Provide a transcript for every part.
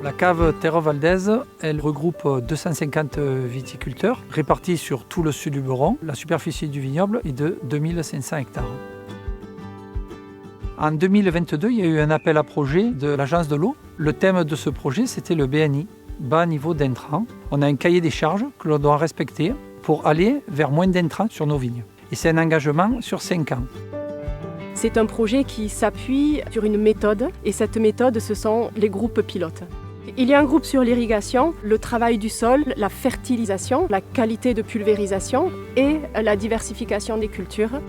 La cave Terre Valdez, elle regroupe 250 viticulteurs répartis sur tout le sud du Beron. La superficie du vignoble est de 2500 hectares. En 2022, il y a eu un appel à projet de l'Agence de l'eau. Le thème de ce projet, c'était le BNI, bas niveau d'intrants. On a un cahier des charges que l'on doit respecter pour aller vers moins d'intrants sur nos vignes. Et c'est un engagement sur 5 ans. C'est un projet qui s'appuie sur une méthode, et cette méthode, ce sont les groupes pilotes. Il y a un groupe sur l'irrigation, le travail du sol, la fertilisation, la qualité de pulvérisation et la diversification des cultures.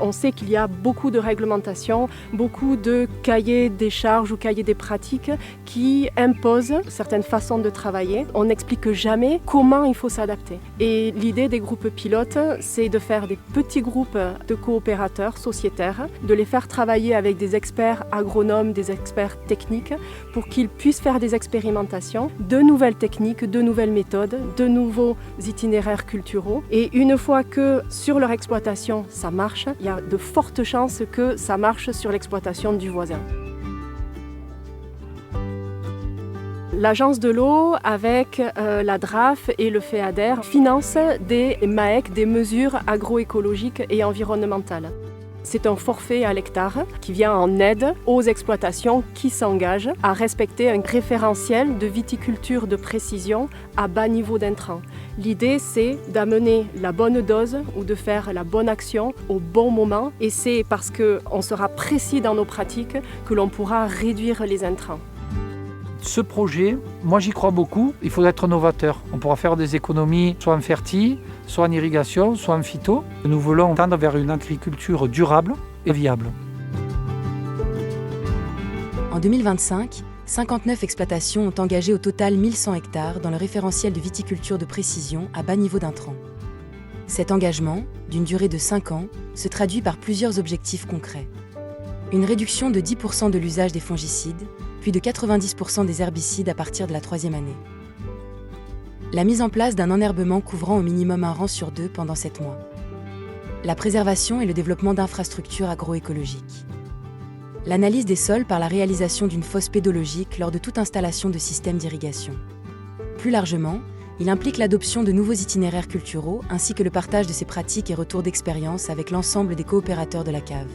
On sait qu'il y a beaucoup de réglementations, beaucoup de cahiers des charges ou cahiers des pratiques qui imposent certaines façons de travailler. On n'explique jamais comment il faut s'adapter. Et l'idée des groupes pilotes, c'est de faire des petits groupes de coopérateurs sociétaires, de les faire travailler avec des experts agronomes, des experts techniques, pour qu'ils puissent faire des expérimentations, de nouvelles techniques, de nouvelles méthodes, de nouveaux itinéraires culturaux. Et une fois que sur leur exploitation, ça marche, il y a de fortes chances que ça marche sur l'exploitation du voisin. L'Agence de l'eau, avec la DRAF et le FEADER, finance des MAEC, des mesures agroécologiques et environnementales. C'est un forfait à l'hectare qui vient en aide aux exploitations qui s'engagent à respecter un référentiel de viticulture de précision à bas niveau d'intrants. L'idée, c'est d'amener la bonne dose ou de faire la bonne action au bon moment, et c'est parce qu'on sera précis dans nos pratiques que l'on pourra réduire les intrants. Ce projet, moi j'y crois beaucoup, il faudrait être novateur. On pourra faire des économies soit en fertile, soit en irrigation, soit en phyto. Nous voulons tendre vers une agriculture durable et viable. En 2025, 59 exploitations ont engagé au total 1100 hectares dans le référentiel de viticulture de précision à bas niveau d'intrants. Cet engagement, d'une durée de 5 ans, se traduit par plusieurs objectifs concrets. Une réduction de 10% de l'usage des fongicides, puis de 90% des herbicides à partir de la 3e année. La mise en place d'un enherbement couvrant au minimum un rang sur 2 pendant 7 mois. La préservation et le développement d'infrastructures agroécologiques. L'analyse des sols par la réalisation d'une fosse pédologique lors de toute installation de système d'irrigation. Plus largement, il implique l'adoption de nouveaux itinéraires culturaux ainsi que le partage de ces pratiques et retours d'expérience avec l'ensemble des coopérateurs de la cave.